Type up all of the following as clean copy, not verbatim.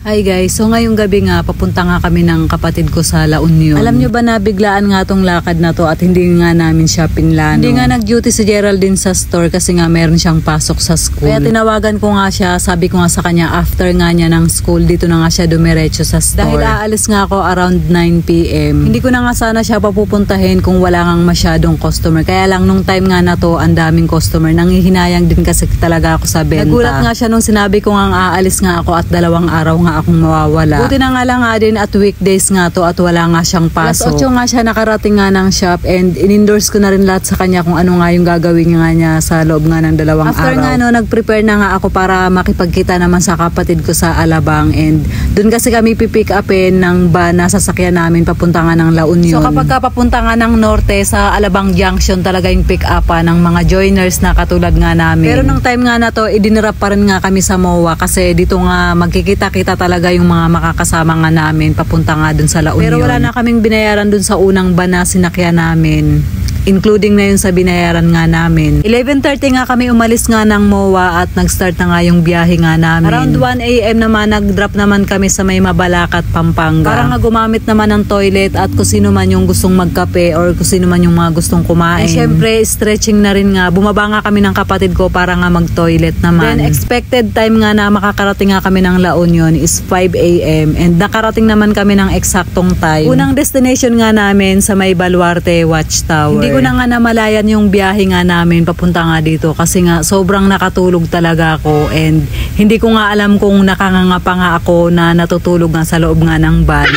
Hi guys, so ngayong gabi nga papunta nga kami ng kapatid ko sa La Union. Alam nyo ba na biglaan nga tong lakad na to at hindi nga namin siya pinlano. Hindi nga nag-duty si Geraldine sa store kasi nga meron siyang pasok sa school. Kaya tinawagan ko nga siya, sabi ko nga sa kanya after nga niya ng school, dito na nga siya dumiretso sa store. Dahil aalis nga ako around 9 PM. Hindi ko na nga sana siya papupuntahin kung wala ngang masyadong customer. Kaya lang nung time nga na to, ang daming customer. Nangihinayang din kasi talaga ako sa benta. Nagulat nga siya nung sinabi ko nga aalis nga ako at 2 araw nga akong mawawala. Buti na nga lang nga din at weekdays nga to at wala nga siyang pasok. Alas 8 nga siya nakarating nga ng shop and in-endorse ko na rin lahat sa kanya kung ano nga yung gagawin nga niya sa loob nga ng 2 araw. After nga no, nag-prepare na nga ako para makipagkita naman sa kapatid ko sa Alabang and dun kasi kami pipick upin ng van na sasakyan namin papunta nga ng La Union. So kapag papunta nga ng norte sa Alabang Junction talaga yung pick upan ng mga joiners na katulad nga namin. Pero nung time nga na to, idinirap pa rin nga kami sa MOA kasi dito nga magkikita-kita talaga yung mga makakasama nga namin papunta nga dun sa La Union. Pero wala na kaming binayaran dun sa unang van na sinakyan namin, including na yun sa binayaran nga namin. 11:30 nga kami umalis nga ng MOA at nag-start na nga yung biyahe nga namin. Around 1 AM naman nag-drop naman kami sa may Mabalacat, Pampanga. Para nga gumamit naman ng toilet at kung sino man yung gustong magkape or kung sino man yung mga gustong kumain. Eh syempre stretching na rin nga. Bumaba nga kami ng kapatid ko para nga mag-toilet naman. Then expected time nga na makakarating nga kami ng La Union is 5 AM and nakarating naman kami ng eksaktong time. Unang destination nga namin sa may Baluarte Watchtower. Hindi ko na nga namalayan yung biyahe nga namin papunta nga dito kasi nga sobrang nakatulog talaga ako and hindi ko nga alam kung nakanganga pa nga ako na natutulog nga sa loob nga ng van.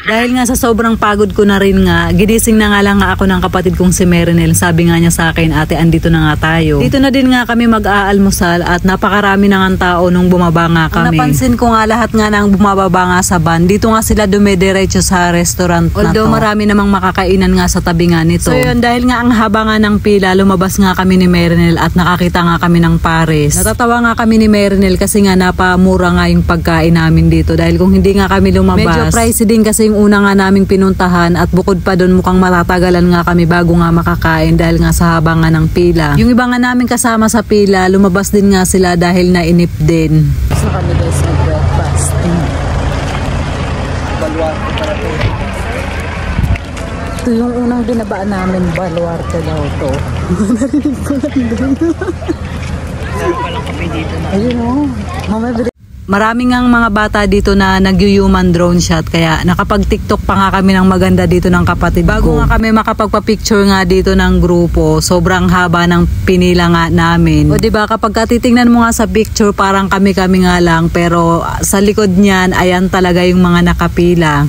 Dahil nga sa sobrang pagod ko na rin nga, ginising na nga lang nga ako ng kapatid kong si Merinel. Sabi nga niya sa akin, ate, andito na nga tayo. Dito na din nga kami mag-aalmusal at napakarami na nga tao nung bumaba nga kami. Ang napansin ko nga lahat nga nang bumababa nga sa van, dito nga sila dumediretso sa restaurant na to. Although marami namang makakainan nga sa tabi nga nito. So yun, dahil nga ang haba nga ng pila, lumabas nga kami ni Merinel at nakakita nga kami ng pares. Natatawa nga kami ni Merinel kasi nga napamura nga yung pagkain namin dito. Dahil kung hindi nga kami lumabas, medyo pricey din kasi una nga naming pinuntahan at bukod pa doon mukhang matatagalan nga kami bago nga makakain dahil nga sa haba nga ng pila. Yung iba nga namin kasama sa pila, lumabas din nga sila dahil nainip din. So kami guys mag-breakfast. Baluarte para to. Ito yung unang binabaan namin, Baluarte daw to. Narinig ko lang doon. Meron palang kape dito na. Ayun o. Mamaya maraming ngang mga bata dito na nag-human drone shot kaya nakapag-TikTok pa nga kami ng maganda dito ng kapatid ko. Bago nga kami makapagpa-picture nga dito ng grupo, sobrang haba ng pinila nga namin. O diba kapag titingnan mo nga sa picture parang kami-kami nga lang pero sa likod niyan ayan talaga yung mga nakapila.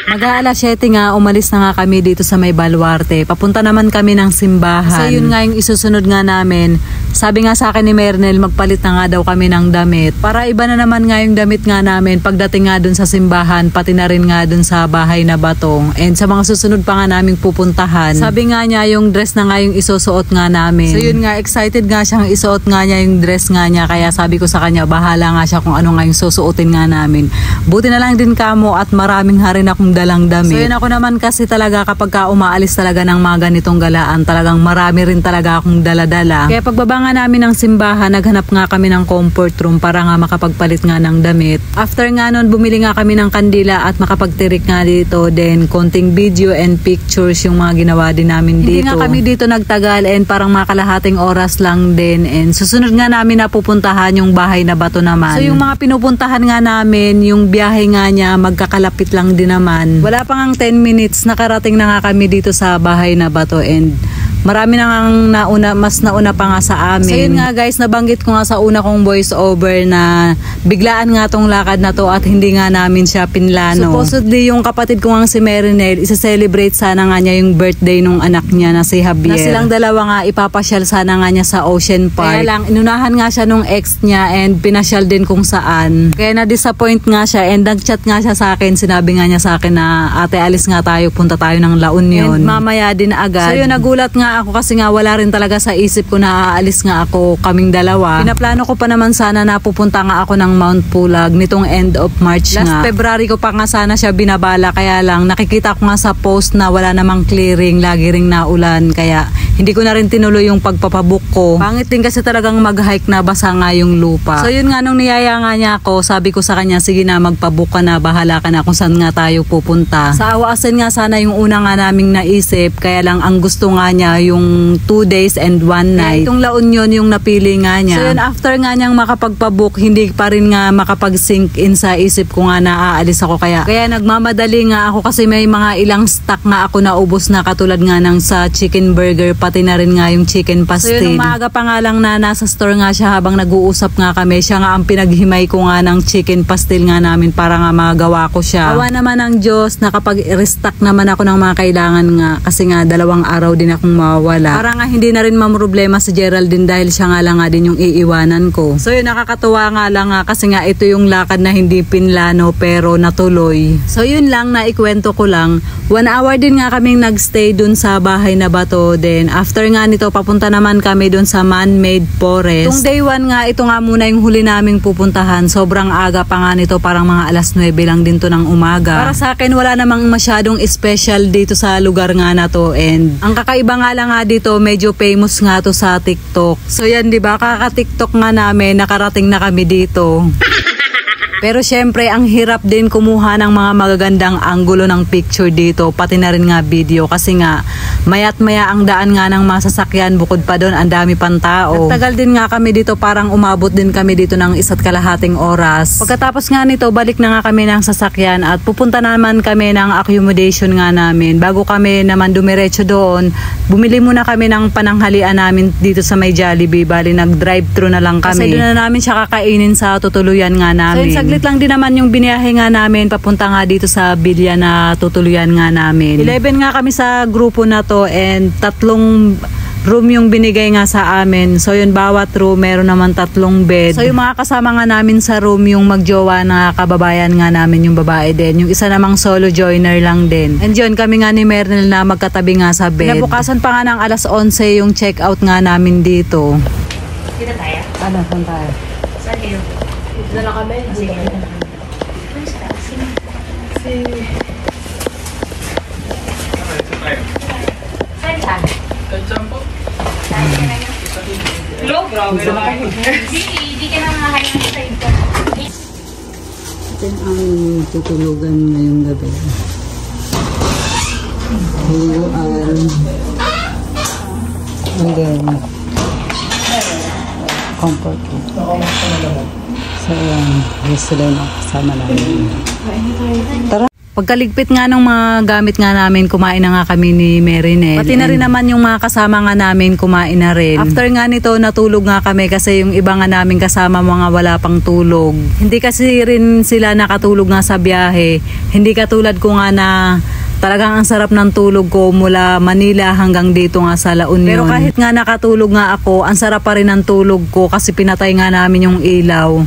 Mag-aalas 7 nga, umalis na nga kami dito sa may Baluarte. Papunta naman kami ng simbahan. Kasi yun nga yung isusunod nga namin. Sabi nga sa akin ni Mernel, magpalit na nga daw kami ng damit. Para iba na naman nga yung damit nga namin pagdating nga dun sa simbahan, pati na rin nga dun sa bahay na batong. And sa mga susunod pa nga naming pupuntahan, sabi nga niya yung dress na nga yung isusuot nga namin. So yun nga, excited nga siyang isuot nga niya yung dress nga niya. Kaya sabi ko sa kanya, bahala nga siya kung ano nga yung susuotin nga namin. Buti na lang din kamo at maraming harin akong dalang damit. So yun ako naman kasi talaga kapag ka umaalis talaga ng mga ganitong galaan, talagang marami rin talaga akong dala-dala. Kaya pagbaba nga namin ng simbahan, naghanap nga kami ng comfort room para nga makapagpalit nga ng damit. After nga nun, bumili nga kami ng kandila at makapagtirik nga dito. Then konting video and pictures yung mga ginawa din namin dito. Hindi nga kami dito nagtagal and parang makalahating oras lang din. And susunod nga namin na pupuntahan yung bahay na bato naman. So yung mga pinupuntahan nga namin, yung biyahe nga niya, magkakalapit lang din naman. Wala pang 10 minutes, nakarating na nga kami dito sa bahay na bato and marami na nga mas nauna pa nga sa amin. So yun nga guys, nabanggit ko nga sa una kong voice over na biglaan nga tong lakad na to at hindi nga namin siya pinlano. Supposedly yung kapatid ko nga si Merinel, isa-celebrate sana nga niya yung birthday nung anak niya na si Javier. Na silang dalawa nga ipapasyal sana nga niya sa Ocean Park. Kaya lang, inunahan nga siya nung ex niya and pinasyal din kung saan. Kaya na-disappoint nga siya and nag-chat nga siya sa akin. Sinabi nga niya sa akin na ate, alis nga tayo, punta tayo ng La Union. And mamaya din agad. So yun, nagulat nga ako kasi nga wala rin talaga sa isip ko na aalis nga ako kaming dalawa. Pinaplano ko pa naman sana na pupunta nga ako ng Mount Pulag nitong end of March nga. Last February ko pa nga sana siya binabala kaya lang nakikita ko nga sa post na wala namang clearing, lagi ring naulan kaya hindi ko na rin tinuloy yung pagpapabook ko. Pangit din kasi talagang mag-hike na basa nga yung lupa. So yun nga, nung niyaya nga niya ako, sabi ko sa kanya, sige na, magpabook ka na, bahala ka na kung saan nga tayo pupunta. Sa Awa-Asin nga sana yung una nga naming naisip, kaya lang ang gusto nga niya yung 2 days and 1 night. Itong La Union yung napili nga niya. So yun, after nga niyang makapagpabook, hindi pa rin nga makapag-sink in sa isip ko nga na aalis ako. Kaya nagmamadali nga ako kasi may mga ilang stock nga ako naubos na, katulad nga ng sa chicken burger, pati na rin nga yung chicken pastil. So yun, umaga pa nga lang na nasa store nga siya habang nag-uusap nga kami. Siya nga ang pinaghimay ko nga ng chicken pastil nga namin para nga magawa ko siya. Awa naman ng Diyos, nakapag-restock naman ako ng mga kailangan nga kasi nga 2 araw din akong mawawala. Para nga hindi na rin mamroblema si Geraldine dahil siya nga lang nga din yung iiwanan ko. So yun, nakakatuwa nga lang nga kasi nga ito yung lakad na hindi pinlano pero natuloy. So yun lang, naikwento ko lang. 1 hour din nga kaming nagstay dun sa bahay na bato. Then after nga nito, papunta naman kami dun sa man-made forest. Itong day 1 nga, ito nga muna yung huli naming pupuntahan. Sobrang aga pa nga nito, parang mga alas 9 lang din to ng umaga. Para sa akin, wala namang masyadong special dito sa lugar nga na to. And ang kakaiba nga lang nga dito, medyo famous nga to sa TikTok. So yan, di ba? Kaka-TikTok nga namin, nakarating na kami dito. Pero syempre, ang hirap din kumuha ng mga magagandang anggulo ng picture dito, pati na rin nga video kasi nga mayat maya ang daan nga ng masasakyan, bukod pa doon ang dami pang tao. Nagtagal din nga kami dito, parang umabot din kami dito ng 1.5 oras. Pagkatapos nga nito, balik na nga kami ng sasakyan at pupunta naman kami ng accommodation nga namin. Bago kami naman dumiretso doon, bumili muna kami ng pananghalian namin dito sa may Jollibee. Bali, nag-drive-thru na lang kami. Kasi doon na namin siya kakainin sa tutuluyan nga namin. So, saglit lang din naman yung biniyahe nga namin papunta nga dito sa bilya na tutuluyan nga namin. 11 nga kami sa grupo na to and 3 room yung binigay nga sa amin. So yun, bawat room meron naman 3 bed. So yung mga kasama nga namin sa room, yung magjowa na kababayan nga namin, yung babae din. Yung isa namang solo joiner lang din. And yun, kami nga ni Mernel na magkatabi nga sa bed. Nabukasan pa nga ng alas 11 yung check out nga namin dito. Dito tayo? Ano, saan tayo? Saan kayo? Dito na kami. Sige. Saan ka? Hello? Grabe naman. Hindi ka na makakain ng side ko. Ito ang tutulugan ngayong gabi. Huluan. And then, comfort food. So, yes, sila yung kasama namin. Tara. Pagkaligpit nga ng mga gamit nga namin, kumain na nga kami ni Merinel. Pati na rin naman yung mga kasama nga namin, kumain na rin. After nga nito, natulog nga kami kasi yung iba nga namin kasama mga wala pang tulog. Hindi kasi rin sila nakatulog nga sa biyahe. Hindi katulad ko nga na talagang ang sarap ng tulog ko mula Manila hanggang dito nga sa La Union. Pero kahit nga nakatulog nga ako, ang sarap pa rin ng tulog ko kasi pinatay nga namin yung ilaw.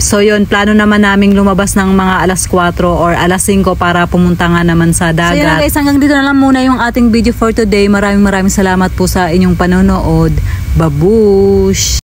So yun, plano naman naming lumabas ng mga alas 4 or alas 5 para pumunta nga naman sa dagat. So yun guys, hanggang dito na lang muna yung ating video for today. Maraming salamat po sa inyong panonood. Babush!